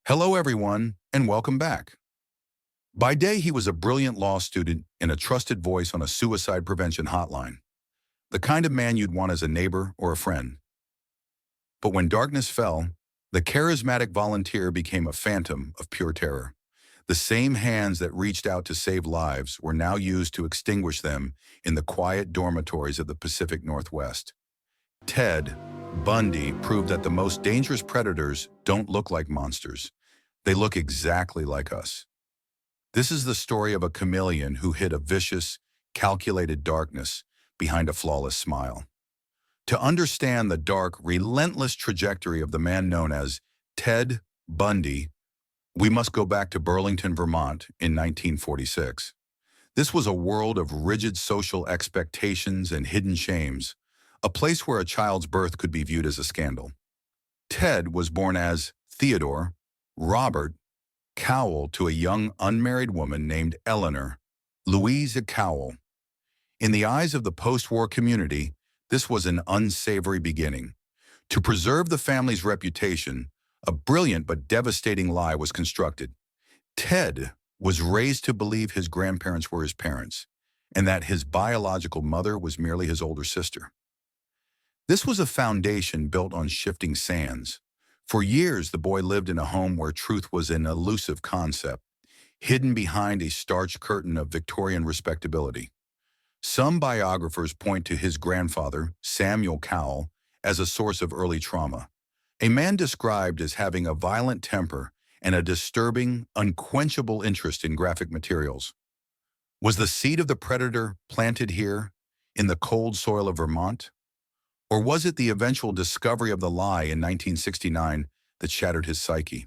Hello, everyone, and welcome back. By day, he was a brilliant law student and a trusted voice on a suicide prevention hotline, the kind of man you'd want as a neighbor or a friend. But when darkness fell, the charismatic volunteer became a phantom of pure terror. The same hands that reached out to save lives were now used to extinguish them in the quiet dormitories of the Pacific Northwest. Ted Bundy proved that the most dangerous predators don't look like monsters. They look exactly like us. This is the story of a chameleon who hid a vicious, calculated darkness behind a flawless smile. To understand the dark, relentless trajectory of the man known as Ted Bundy, we must go back to Burlington, Vermont in 1946. This was a world of rigid social expectations and hidden shames, a place where a child's birth could be viewed as a scandal. Ted was born as Theodore Robert Cowell to a young unmarried woman named Eleanor Louisa Cowell. In the eyes of the post-war community, this was an unsavory beginning. To preserve the family's reputation, a brilliant but devastating lie was constructed. Ted was raised to believe his grandparents were his parents, and that his biological mother was merely his older sister. This was a foundation built on shifting sands. For years, the boy lived in a home where truth was an elusive concept, hidden behind a starched curtain of Victorian respectability. Some biographers point to his grandfather, Samuel Cowell, as a source of early trauma, a man described as having a violent temper and a disturbing, unquenchable interest in graphic materials. Was the seed of the predator planted here, in the cold soil of Vermont? Or was it the eventual discovery of the lie in 1969 that shattered his psyche?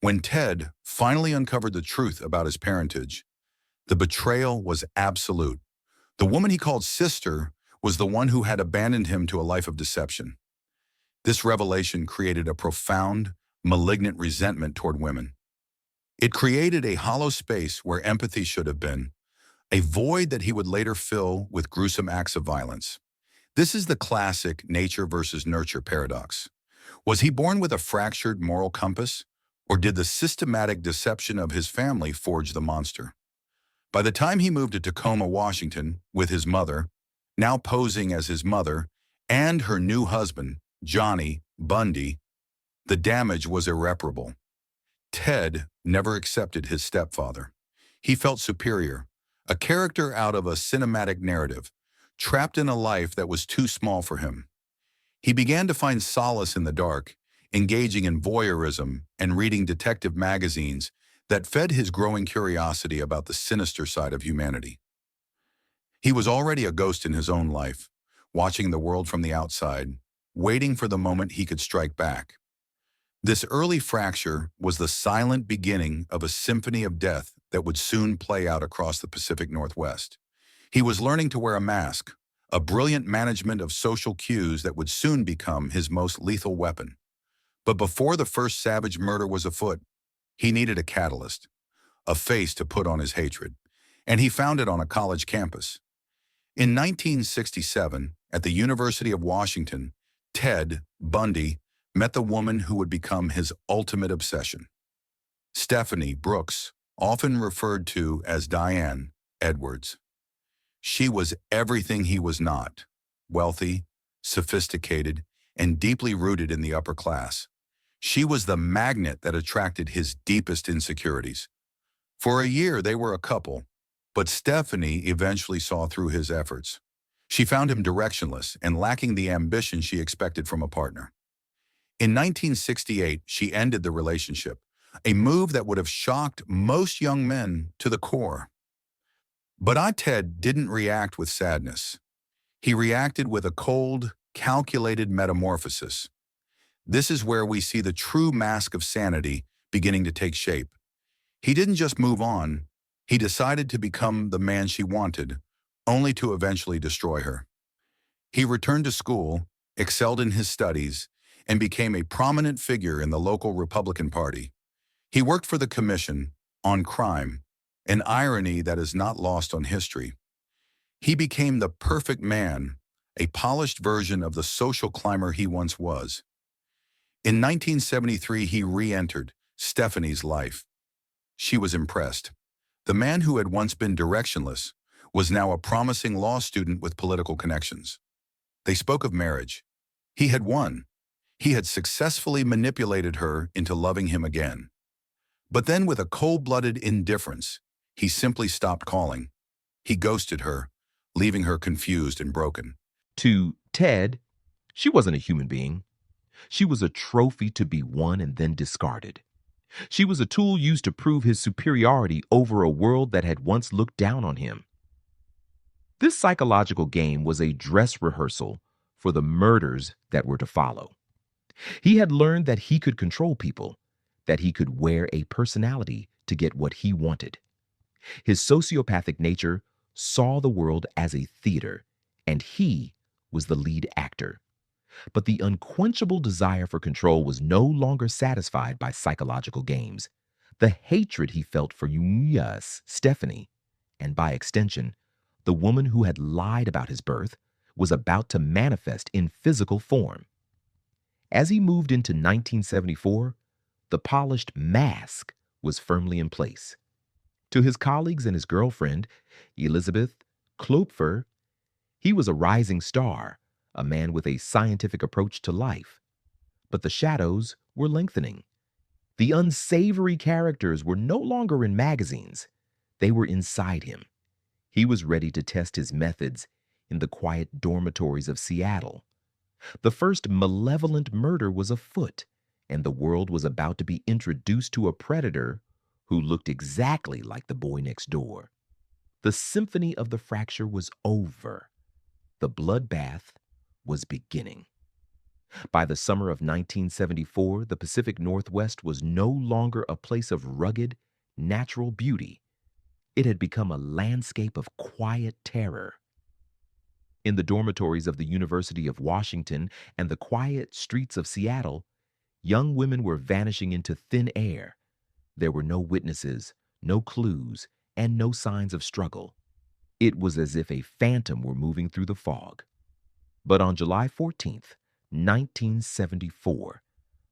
When Ted finally uncovered the truth about his parentage, the betrayal was absolute. The woman he called sister was the one who had abandoned him to a life of deception. This revelation created a profound, malignant resentment toward women. It created a hollow space where empathy should have been, a void that he would later fill with gruesome acts of violence. This is the classic nature versus nurture paradox. Was he born with a fractured moral compass, or did the systematic deception of his family forge the monster? By the time he moved to Tacoma, Washington, with his mother, now posing as his mother, and her new husband, Johnny Bundy, the damage was irreparable. Ted never accepted his stepfather. He felt superior, a character out of a cinematic narrative, trapped in a life that was too small for him. He began to find solace in the dark, engaging in voyeurism and reading detective magazines that fed his growing curiosity about the sinister side of humanity. He was already a ghost in his own life, watching the world from the outside, waiting for the moment he could strike back. This early fracture was the silent beginning of a symphony of death that would soon play out across the Pacific Northwest. He was learning to wear a mask, a brilliant management of social cues that would soon become his most lethal weapon. But before the first savage murder was afoot, he needed a catalyst, a face to put on his hatred, and he found it on a college campus. In 1967, at the University of Washington, Ted Bundy met the woman who would become his ultimate obsession. Stephanie Brooks, often referred to as Diane Edwards. She was everything he was not: wealthy, sophisticated, and deeply rooted in the upper class. She was the magnet that attracted his deepest insecurities. For a year, they were a couple, but Stephanie eventually saw through his efforts. She found him directionless and lacking the ambition she expected from a partner. In 1968, she ended the relationship, a move that would have shocked most young men to the core. But Ted didn't react with sadness. He reacted with a cold, calculated metamorphosis. This is where we see the true mask of sanity beginning to take shape. He didn't just move on, he decided to become the man she wanted, only to eventually destroy her. He returned to school, excelled in his studies, and became a prominent figure in the local Republican Party. He worked for the Commission on Crime, an irony that is not lost on history. He became the perfect man, a polished version of the social climber he once was. In 1973, he re-entered, Stephanie's life. She was impressed. The man who had once been directionless was now a promising law student with political connections. They spoke of marriage. He had won. He had successfully manipulated her into loving him again. But then with a cold-blooded indifference, he simply stopped calling. He ghosted her, leaving her confused and broken. To Ted, she wasn't a human being. She was a trophy to be won and then discarded. She was a tool used to prove his superiority over a world that had once looked down on him. This psychological game was a dress rehearsal for the murders that were to follow. He had learned that he could control people, that he could wear a personality to get what he wanted. His sociopathic nature saw the world as a theater, and he was the lead actor. But the unquenchable desire for control was no longer satisfied by psychological games. The hatred he felt for Eunice, Stephanie, and by extension, the woman who had lied about his birth, was about to manifest in physical form. As he moved into 1974, the polished mask was firmly in place. To his colleagues and his girlfriend, Elizabeth Klopfer, he was a rising star, a man with a scientific approach to life. But the shadows were lengthening. The unsavory characters were no longer in magazines. They were inside him. He was ready to test his methods in the quiet dormitories of Seattle. The first malevolent murder was afoot, and the world was about to be introduced to a predator who looked exactly like the boy next door. The symphony of the fracture was over. The bloodbath was beginning. By the summer of 1974, the Pacific Northwest was no longer a place of rugged, natural beauty. It had become a landscape of quiet terror. In the dormitories of the University of Washington and the quiet streets of Seattle, young women were vanishing into thin air. There were no witnesses, no clues, and no signs of struggle. It was as if a phantom were moving through the fog. But on July 14th, 1974,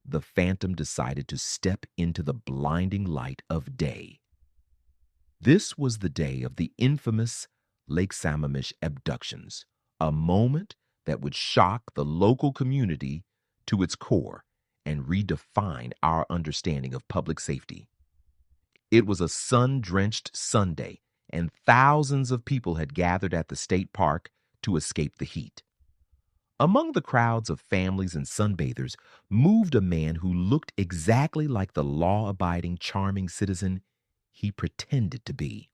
the phantom decided to step into the blinding light of day. This was the day of the infamous Lake Sammamish abductions, a moment that would shock the local community to its core and redefine our understanding of public safety. It was a sun-drenched Sunday, and thousands of people had gathered at the state park to escape the heat. Among the crowds of families and sunbathers moved a man who looked exactly like the law-abiding, charming citizen he pretended to be.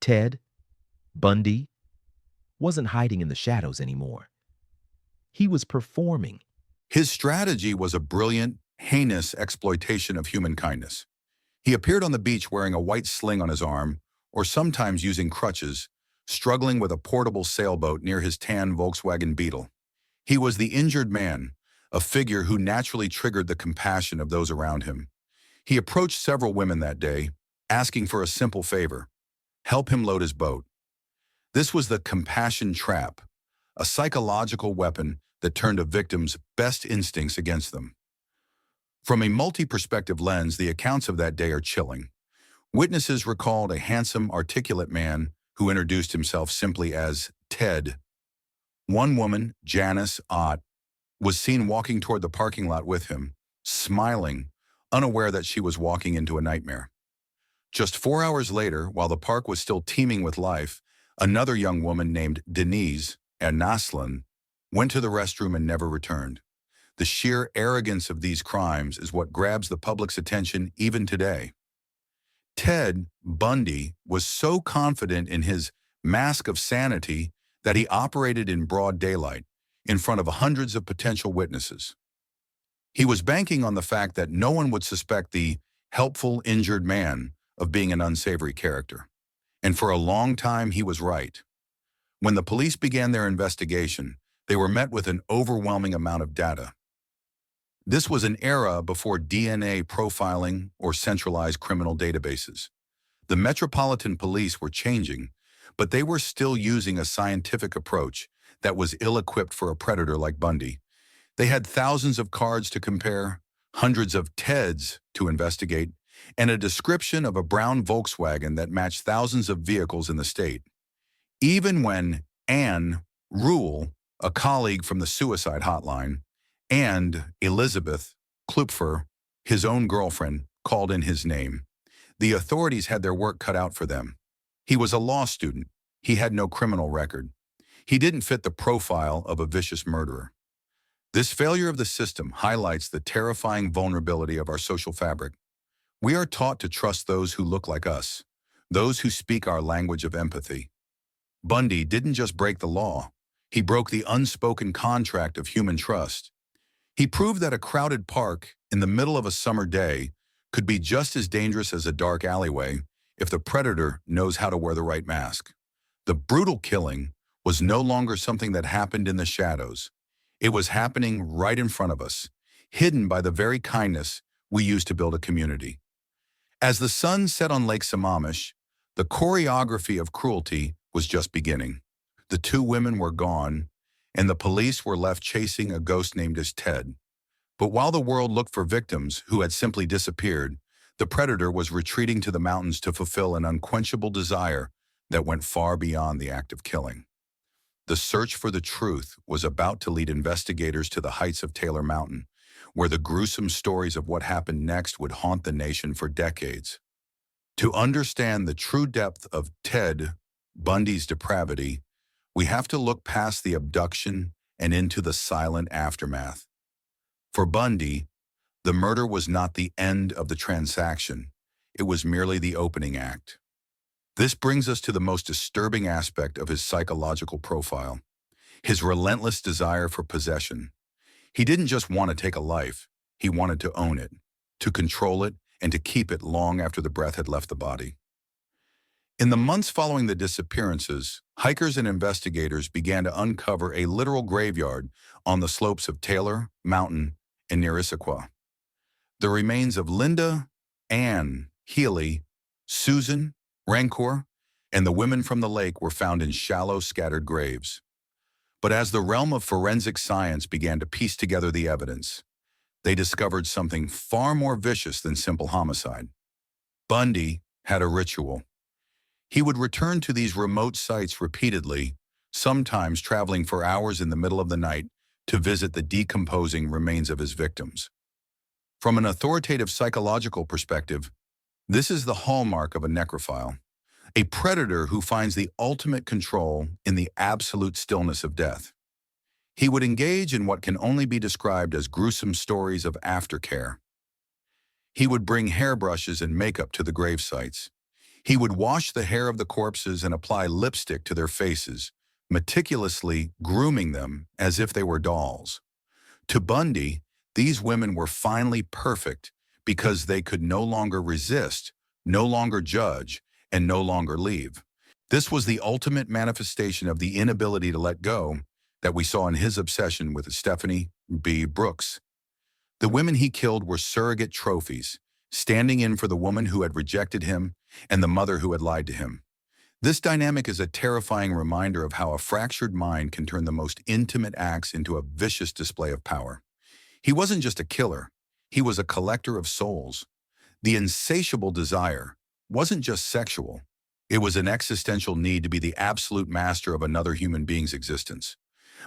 Ted Bundy wasn't hiding in the shadows anymore. He was performing. His strategy was a brilliant, heinous exploitation of human kindness. He appeared on the beach wearing a white sling on his arm, or sometimes using crutches, struggling with a portable sailboat near his tan Volkswagen Beetle. He was the injured man, a figure who naturally triggered the compassion of those around him. He approached several women that day, asking for a simple favor: help him load his boat. This was the compassion trap, a psychological weapon that turned a victim's best instincts against them. From a multi-perspective lens, the accounts of that day are chilling. Witnesses recalled a handsome, articulate man who introduced himself simply as Ted. One woman, Janice Ott, was seen walking toward the parking lot with him, smiling, unaware that she was walking into a nightmare. Just 4 hours later, while the park was still teeming with life, another young woman named Denise Naslan went to the restroom and never returned. The sheer arrogance of these crimes is what grabs the public's attention even today. Ted Bundy was so confident in his mask of sanity that he operated in broad daylight, in front of hundreds of potential witnesses. He was banking on the fact that no one would suspect the helpful, injured man of being an unsavory character. And for a long time, he was right. When the police began their investigation, they were met with an overwhelming amount of data. This was an era before DNA profiling or centralized criminal databases. The Metropolitan Police were changing, but they were still using a scientific approach that was ill-equipped for a predator like Bundy. They had thousands of cards to compare, hundreds of Teds to investigate, and a description of a brown Volkswagen that matched thousands of vehicles in the state. Even when Anne Rule, a colleague from the suicide hotline, and Elizabeth Klupfer, his own girlfriend, called in his name, the authorities had their work cut out for them. He was a law student. He had no criminal record. He didn't fit the profile of a vicious murderer. This failure of the system highlights the terrifying vulnerability of our social fabric. We are taught to trust those who look like us, those who speak our language of empathy. Bundy didn't just break the law. He broke the unspoken contract of human trust. He proved that a crowded park in the middle of a summer day could be just as dangerous as a dark alleyway if the predator knows how to wear the right mask. The brutal killing was no longer something that happened in the shadows. It was happening right in front of us, hidden by the very kindness we use to build a community. As the sun set on Lake Sammamish, the choreography of cruelty was just beginning. The two women were gone, and the police were left chasing a ghost named as Ted. But while the world looked for victims who had simply disappeared, the predator was retreating to the mountains to fulfill an unquenchable desire that went far beyond the act of killing. The search for the truth was about to lead investigators to the heights of Taylor Mountain, where the gruesome stories of what happened next would haunt the nation for decades. To understand the true depth of Ted Bundy's depravity, we have to look past the abduction and into the silent aftermath. For Bundy, the murder was not the end of the transaction. It was merely the opening act. This brings us to the most disturbing aspect of his psychological profile, his relentless desire for possession. He didn't just want to take a life, he wanted to own it, to control it, and to keep it long after the breath had left the body. In the months following the disappearances, hikers and investigators began to uncover a literal graveyard on the slopes of Taylor Mountain and near Issaquah. The remains of Linda, Anne, Healy, Susan, Rancor, and the women from the lake were found in shallow, scattered graves. But as the realm of forensic science began to piece together the evidence, they discovered something far more vicious than simple homicide. Bundy had a ritual. He would return to these remote sites repeatedly, sometimes traveling for hours in the middle of the night to visit the decomposing remains of his victims. From an authoritative psychological perspective, this is the hallmark of a necrophile, a predator who finds the ultimate control in the absolute stillness of death. He would engage in what can only be described as gruesome stories of aftercare. He would bring hairbrushes and makeup to the grave sites. He would wash the hair of the corpses and apply lipstick to their faces, meticulously grooming them as if they were dolls. To Bundy, these women were finally perfect because they could no longer resist, no longer judge, and no longer leave. This was the ultimate manifestation of the inability to let go that we saw in his obsession with Stephanie B. Brooks. The women he killed were surrogate trophies, standing in for the woman who had rejected him and the mother who had lied to him. This dynamic is a terrifying reminder of how a fractured mind can turn the most intimate acts into a vicious display of power. He wasn't just a killer, he was a collector of souls. The insatiable desire wasn't just sexual, it was an existential need to be the absolute master of another human being's existence.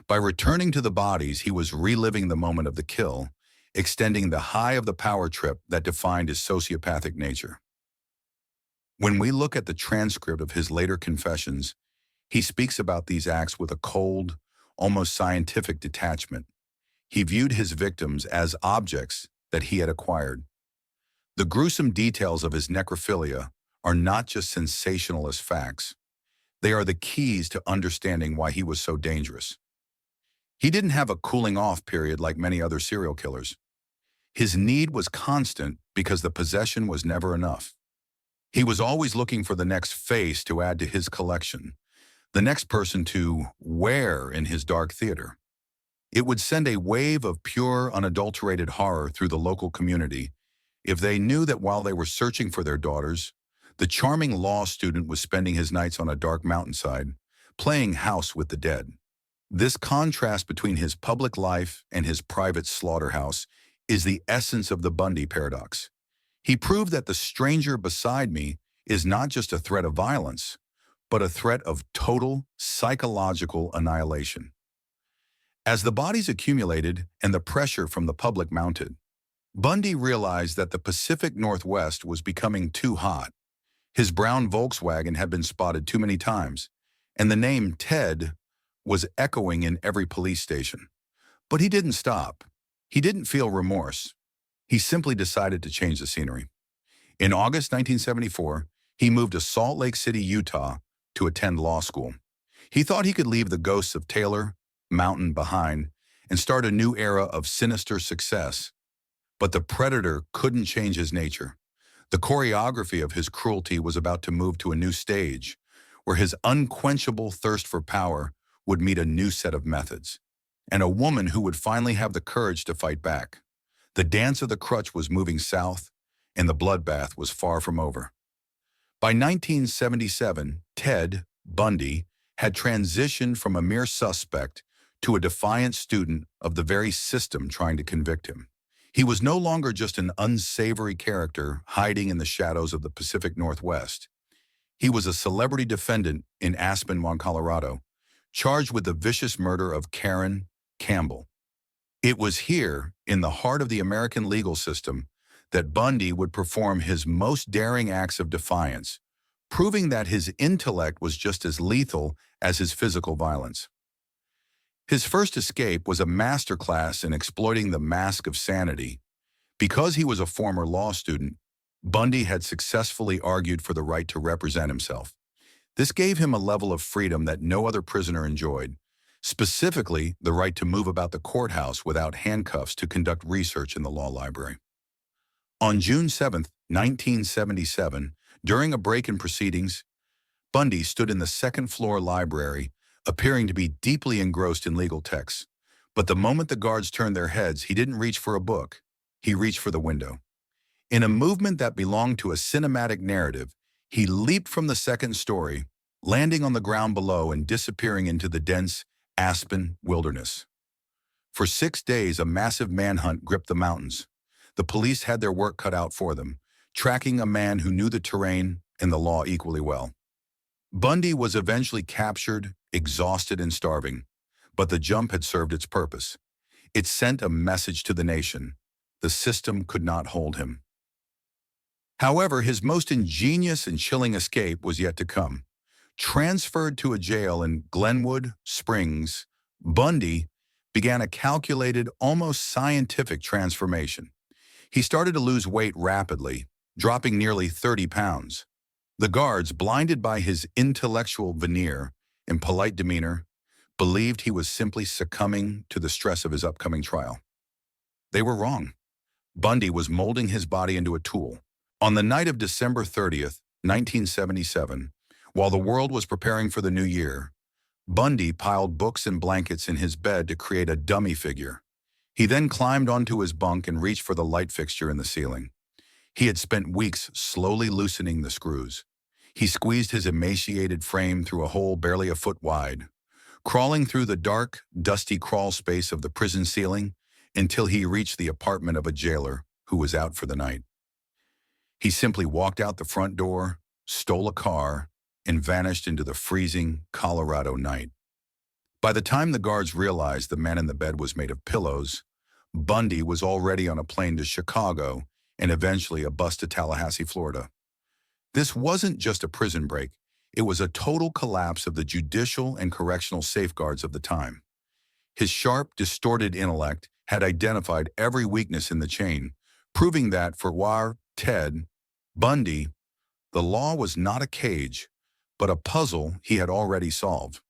By returning to the bodies, he was reliving the moment of the kill, extending the high of the power trip that defined his sociopathic nature. When we look at the transcript of his later confessions, he speaks about these acts with a cold, almost scientific detachment. He viewed his victims as objects that he had acquired. The gruesome details of his necrophilia are not just sensationalist facts. They are the keys to understanding why he was so dangerous. He didn't have a cooling-off period like many other serial killers. His need was constant because the possession was never enough. He was always looking for the next face to add to his collection, the next person to wear in his dark theater. It would send a wave of pure, unadulterated horror through the local community if they knew that while they were searching for their daughters, the charming law student was spending his nights on a dark mountainside, playing house with the dead. This contrast between his public life and his private slaughterhouse is the essence of the Bundy paradox. He proved that the stranger beside me is not just a threat of violence, but a threat of total psychological annihilation. As the bodies accumulated and the pressure from the public mounted, Bundy realized that the Pacific Northwest was becoming too hot. His brown Volkswagen had been spotted too many times, and the name Ted was echoing in every police station. But he didn't stop. He didn't feel remorse. He simply decided to change the scenery. In August 1974, he moved to Salt Lake City, Utah, to attend law school. He thought he could leave the ghosts of Taylor Mountain behind and start a new era of sinister success. But the predator couldn't change his nature. The choreography of his cruelty was about to move to a new stage, where his unquenchable thirst for power would meet a new set of methods, and a woman who would finally have the courage to fight back. The dance of the crutch was moving south, and the bloodbath was far from over. By 1977, Ted Bundy had transitioned from a mere suspect to a defiant student of the very system trying to convict him. He was no longer just an unsavory character hiding in the shadows of the Pacific Northwest. He was a celebrity defendant in Aspen, Colorado, charged with the vicious murder of Karen Campbell. It was here, in the heart of the American legal system, that Bundy would perform his most daring acts of defiance, proving that his intellect was just as lethal as his physical violence. His first escape was a masterclass in exploiting the mask of sanity. Because he was a former law student, Bundy had successfully argued for the right to represent himself. This gave him a level of freedom that no other prisoner enjoyed, specifically the right to move about the courthouse without handcuffs to conduct research in the law library. On June 7, 1977, during a break in proceedings, Bundy stood in the second-floor library, appearing to be deeply engrossed in legal texts. But the moment the guards turned their heads, he didn't reach for a book. He reached for the window. In a movement that belonged to a cinematic narrative, he leaped from the second story, landing on the ground below and disappearing into the dense aspen wilderness. For 6 days, a massive manhunt gripped the mountains. The police had their work cut out for them, tracking a man who knew the terrain and the law equally well. Bundy was eventually captured, exhausted and starving, but the jump had served its purpose. It sent a message to the nation. The system could not hold him. However, his most ingenious and chilling escape was yet to come. Transferred to a jail in Glenwood Springs, Bundy began a calculated, almost scientific transformation. He started to lose weight rapidly, dropping nearly 30 pounds. The guards, blinded by his intellectual veneer and polite demeanor, believed he was simply succumbing to the stress of his upcoming trial. They were wrong. Bundy was molding his body into a tool. On the night of December 30th, 1977, while the world was preparing for the new year, Bundy piled books and blankets in his bed to create a dummy figure. He then climbed onto his bunk and reached for the light fixture in the ceiling. He had spent weeks slowly loosening the screws. He squeezed his emaciated frame through a hole barely a foot wide, crawling through the dark, dusty crawl space of the prison ceiling until he reached the apartment of a jailer who was out for the night. He simply walked out the front door, stole a car, and vanished into the freezing Colorado night. By the time the guards realized the man in the bed was made of pillows, Bundy was already on a plane to Chicago and eventually a bus to Tallahassee, Florida. This wasn't just a prison break. It was a total collapse of the judicial and correctional safeguards of the time. His sharp, distorted intellect had identified every weakness in the chain, proving that for Ted Bundy, the law was not a cage, but a puzzle he had already solved.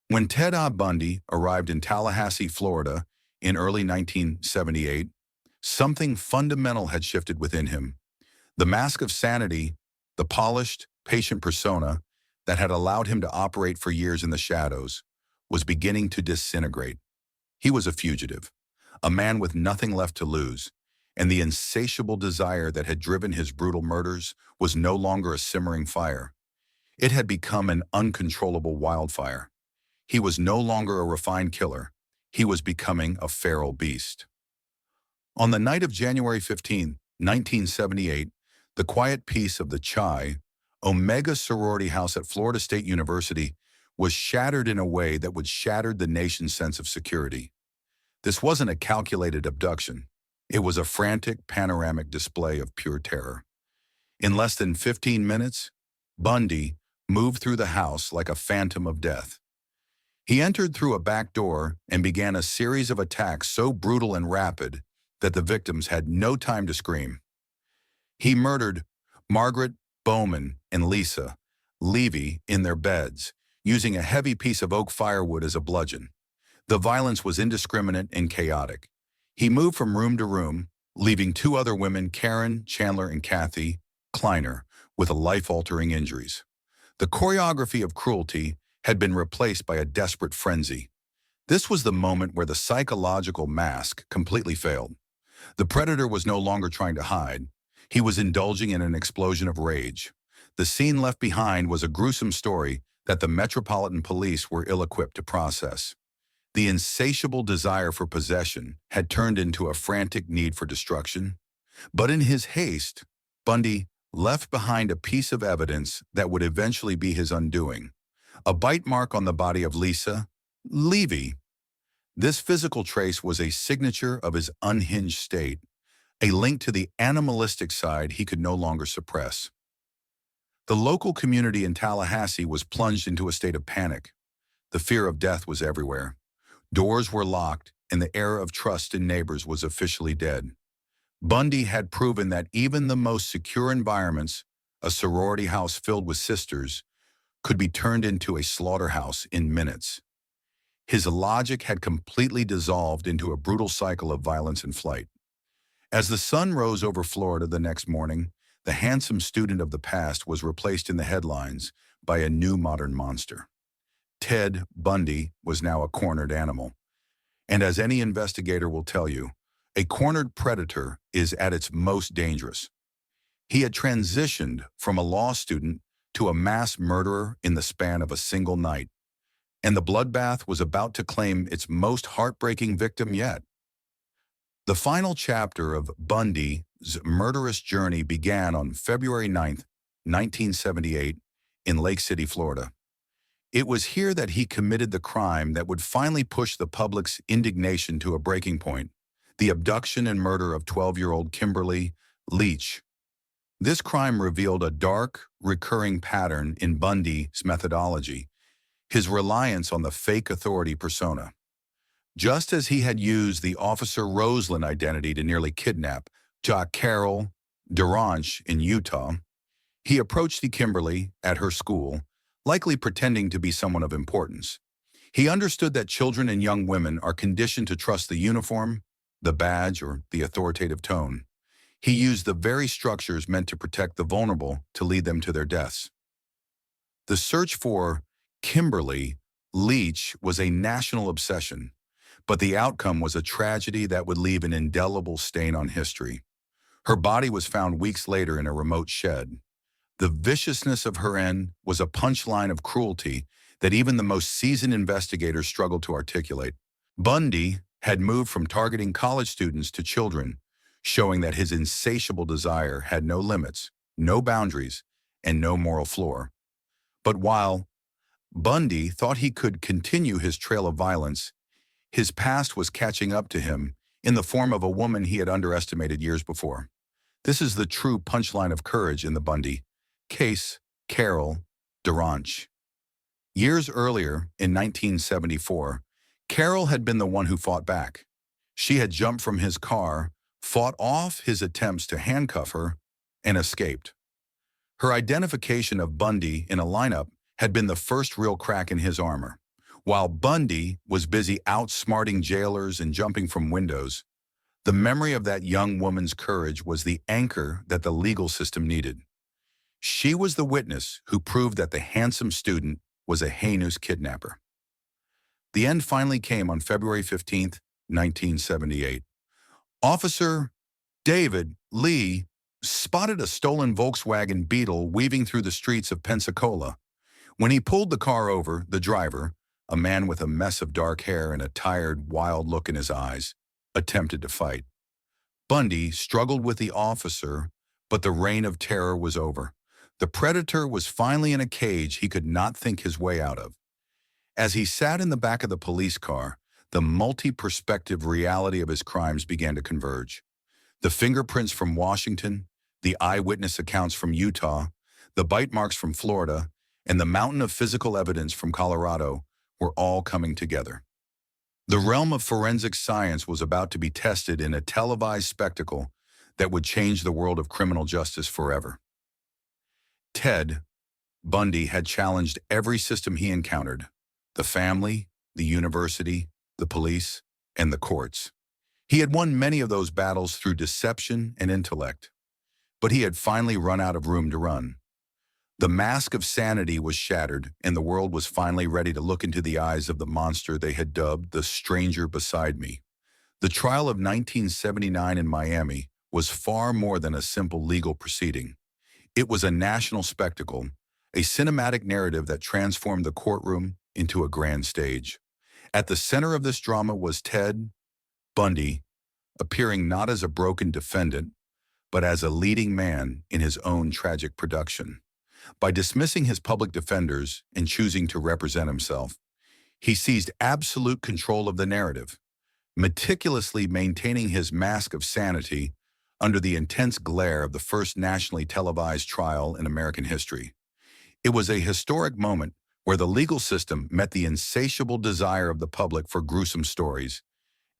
When Ted Bundy arrived in Tallahassee, Florida, in early 1978, something fundamental had shifted within him. The mask of sanity, the polished, patient persona that had allowed him to operate for years in the shadows, was beginning to disintegrate. He was a fugitive, a man with nothing left to lose, and the insatiable desire that had driven his brutal murders was no longer a simmering fire. It had become an uncontrollable wildfire. He was no longer a refined killer. He was becoming a feral beast. On the night of January 15, 1978, the quiet peace of the Chi Omega sorority house at Florida State University was shattered in a way that would shatter the nation's sense of security. This wasn't a calculated abduction. It was a frantic, panoramic display of pure terror. In less than 15 minutes, Bundy moved through the house like a phantom of death. He entered through a back door and began a series of attacks so brutal and rapid that the victims had no time to scream. He murdered Margaret, Bowman, and Lisa Levy in their beds, using a heavy piece of oak firewood as a bludgeon. The violence was indiscriminate and chaotic. He moved from room to room, leaving two other women, Karen, Chandler, and Kathy Kleiner, with life-altering injuries. The choreography of cruelty had been replaced by a desperate frenzy. This was the moment where the psychological mask completely failed. The predator was no longer trying to hide. He was indulging in an explosion of rage. The scene left behind was a gruesome story that the Metropolitan Police were ill-equipped to process. The insatiable desire for possession had turned into a frantic need for destruction. But in his haste, Bundy left behind a piece of evidence that would eventually be his undoing: a bite mark on the body of Lisa Levy. This physical trace was a signature of his unhinged state, a link to the animalistic side he could no longer suppress. The local community in Tallahassee was plunged into a state of panic. The fear of death was everywhere. Doors were locked, and the era of trust in neighbors was officially dead. Bundy had proven that even the most secure environments, a sorority house filled with sisters, could be turned into a slaughterhouse in minutes. His logic had completely dissolved into a brutal cycle of violence and flight. As the sun rose over Florida the next morning, the handsome student of the past was replaced in the headlines by a new modern monster. Ted Bundy was now a cornered animal. And as any investigator will tell you, a cornered predator is at its most dangerous. He had transitioned from a law student to a mass murderer in the span of a single night, and the bloodbath was about to claim its most heartbreaking victim yet. The final chapter of Bundy's murderous journey began on February 9, 1978, in Lake City, Florida. It was here that he committed the crime that would finally push the public's indignation to a breaking point: the abduction and murder of 12-year-old Kimberly Leach. This crime revealed a dark, recurring pattern in Bundy's methodology: his reliance on the fake authority persona. Just as he had used the Officer Roseland identity to nearly kidnap Carol Duranch in Utah, he approached the Kimberly at her school, likely pretending to be someone of importance. He understood that children and young women are conditioned to trust the uniform, the badge, or the authoritative tone. He used the very structures meant to protect the vulnerable to lead them to their deaths. The search for Kimberly Leach was a national obsession, but the outcome was a tragedy that would leave an indelible stain on history. Her body was found weeks later in a remote shed. The viciousness of her end was a punchline of cruelty that even the most seasoned investigators struggled to articulate. Bundy had moved from targeting college students to children, showing that his insatiable desire had no limits, no boundaries, and no moral floor. But while Bundy thought he could continue his trail of violence, his past was catching up to him in the form of a woman he had underestimated years before. This is the true punchline of courage in the Bundy case: Carol Duranch. Years earlier, in 1974, Carol had been the one who fought back. She had jumped from his car, fought off his attempts to handcuff her, and escaped. Her identification of Bundy in a lineup had been the first real crack in his armor. While Bundy was busy outsmarting jailers and jumping from windows, the memory of that young woman's courage was the anchor that the legal system needed. She was the witness who proved that the handsome student was a heinous kidnapper. The end finally came on February 15, 1978. Officer David Lee spotted a stolen Volkswagen Beetle weaving through the streets of Pensacola. When he pulled the car over, the driver, a man with a mess of dark hair and a tired, wild look in his eyes, attempted to fight. Bundy struggled with the officer, but the reign of terror was over. The predator was finally in a cage he could not think his way out of. As he sat in the back of the police car, the multi-perspective reality of his crimes began to converge. The fingerprints from Washington, the eyewitness accounts from Utah, the bite marks from Florida, and the mountain of physical evidence from Colorado were all coming together. The realm of forensic science was about to be tested in a televised spectacle that would change the world of criminal justice forever. Ted Bundy had challenged every system he encountered: the family, the university, the police, and the courts. He had won many of those battles through deception and intellect, but he had finally run out of room to run. The mask of sanity was shattered, and the world was finally ready to look into the eyes of the monster they had dubbed the stranger beside me. The trial of 1979 in Miami was far more than a simple legal proceeding. It was a national spectacle, a cinematic narrative that transformed the courtroom into a grand stage. At the center of this drama was Ted Bundy, appearing not as a broken defendant, but as a leading man in his own tragic production. By dismissing his public defenders and choosing to represent himself, he seized absolute control of the narrative, meticulously maintaining his mask of sanity under the intense glare of the first nationally televised trial in American history. It was a historic moment where the legal system met the insatiable desire of the public for gruesome stories,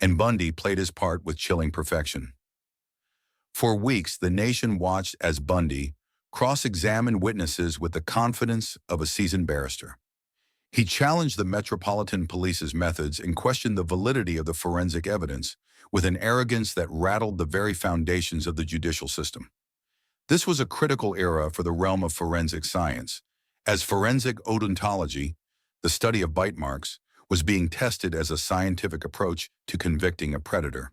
and Bundy played his part with chilling perfection. For weeks, the nation watched as Bundy cross-examined witnesses with the confidence of a seasoned barrister. He challenged the Metropolitan Police's methods and questioned the validity of the forensic evidence with an arrogance that rattled the very foundations of the judicial system. This was a critical era for the realm of forensic science, as forensic odontology, the study of bite marks, was being tested as a scientific approach to convicting a predator.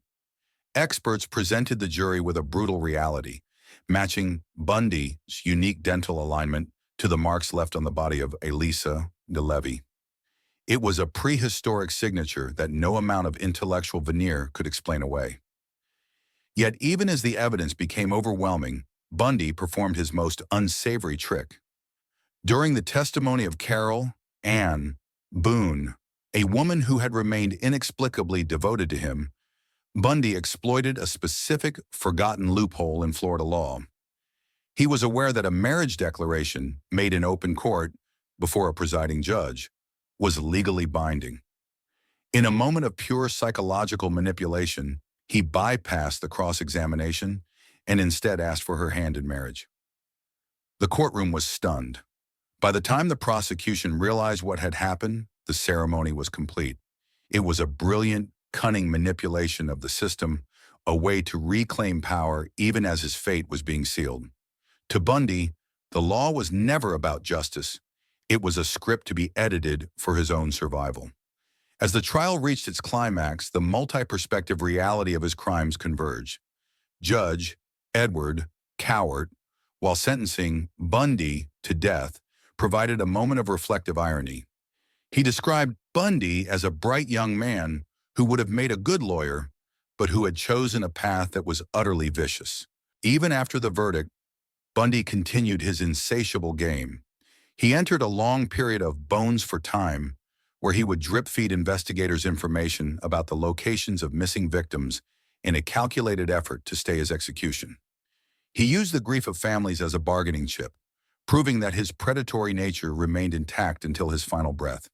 Experts presented the jury with a brutal reality, matching Bundy's unique dental alignment to the marks left on the body of Elisa DeLevy. It was a prehistoric signature that no amount of intellectual veneer could explain away. Yet even as the evidence became overwhelming, Bundy performed his most unsavory trick. During the testimony of Carol Ann Boone, a woman who had remained inexplicably devoted to him, Bundy exploited a specific, forgotten loophole in Florida law. He was aware that a marriage declaration made in open court before a presiding judge was legally binding. In a moment of pure psychological manipulation, he bypassed the cross-examination and instead asked for her hand in marriage. The courtroom was stunned. By the time the prosecution realized what had happened, the ceremony was complete. It was a brilliant, cunning manipulation of the system, a way to reclaim power even as his fate was being sealed. To Bundy, the law was never about justice. It was a script to be edited for his own survival. As the trial reached its climax, the multi-perspective reality of his crimes converged. Judge Edward Cowart, while sentencing Bundy to death, provided a moment of reflective irony. He described Bundy as a bright young man who would have made a good lawyer, but who had chosen a path that was utterly vicious. Even after the verdict, Bundy continued his insatiable game. He entered a long period of bones for time, where he would drip-feed investigators information about the locations of missing victims in a calculated effort to stay his execution. He used the grief of families as a bargaining chip, proving that his predatory nature remained intact until his final breath.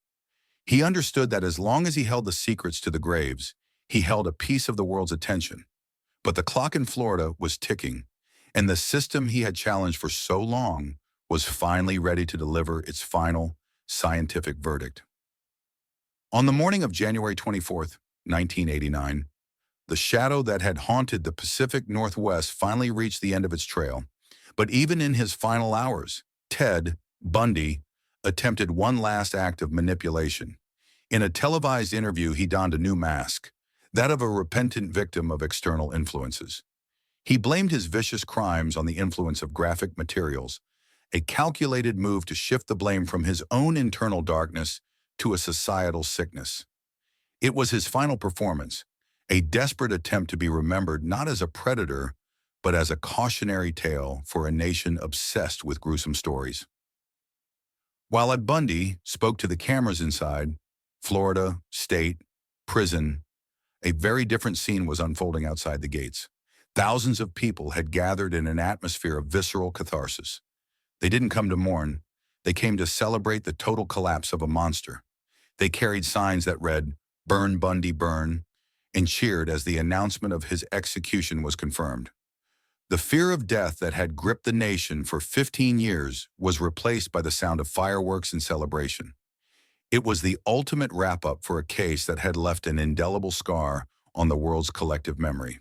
He understood that as long as he held the secrets to the graves, he held a piece of the world's attention. But the clock in Florida was ticking, and the system he had challenged for so long was finally ready to deliver its final scientific verdict. On the morning of January 24th, 1989, the shadow that had haunted the Pacific Northwest finally reached the end of its trail. But even in his final hours, Ted Bundy attempted one last act of manipulation. In a televised interview, he donned a new mask, that of a repentant victim of external influences. He blamed his vicious crimes on the influence of graphic materials, a calculated move to shift the blame from his own internal darkness to a societal sickness. It was his final performance, a desperate attempt to be remembered not as a predator, but as a cautionary tale for a nation obsessed with gruesome stories. While at Bundy spoke to the cameras inside, Florida, state, prison, a very different scene was unfolding outside the gates. Thousands of people had gathered in an atmosphere of visceral catharsis. They didn't come to mourn. They came to celebrate the total collapse of a monster. They carried signs that read, "Burn Bundy, burn," and cheered as the announcement of his execution was confirmed. The fear of death that had gripped the nation for 15 years was replaced by the sound of fireworks and celebration. It was the ultimate wrap-up for a case that had left an indelible scar on the world's collective memory.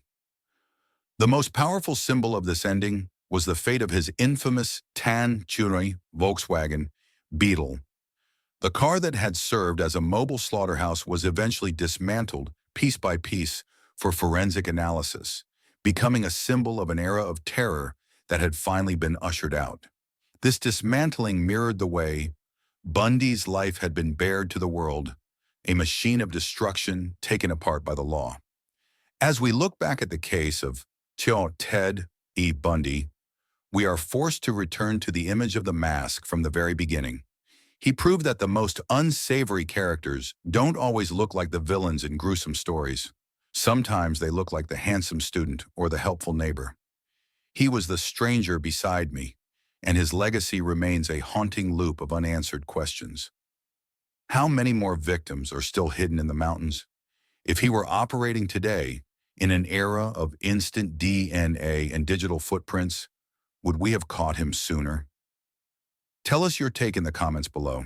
The most powerful symbol of this ending was the fate of his infamous tan Chunoi Volkswagen Beetle. The car that had served as a mobile slaughterhouse was eventually dismantled piece by piece for forensic analysis, becoming a symbol of an era of terror that had finally been ushered out. This dismantling mirrored the way Bundy's life had been bared to the world, a machine of destruction taken apart by the law. As we look back at the case of Ted Bundy, we are forced to return to the image of the mask from the very beginning. He proved that the most unsavory characters don't always look like the villains in gruesome stories. Sometimes they look like the handsome student or the helpful neighbor. He was the stranger beside me, and his legacy remains a haunting loop of unanswered questions. How many more victims are still hidden in the mountains? If he were operating today, in an era of instant DNA and digital footprints, would we have caught him sooner? Tell us your take in the comments below.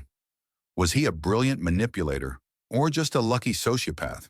Was he a brilliant manipulator or just a lucky sociopath?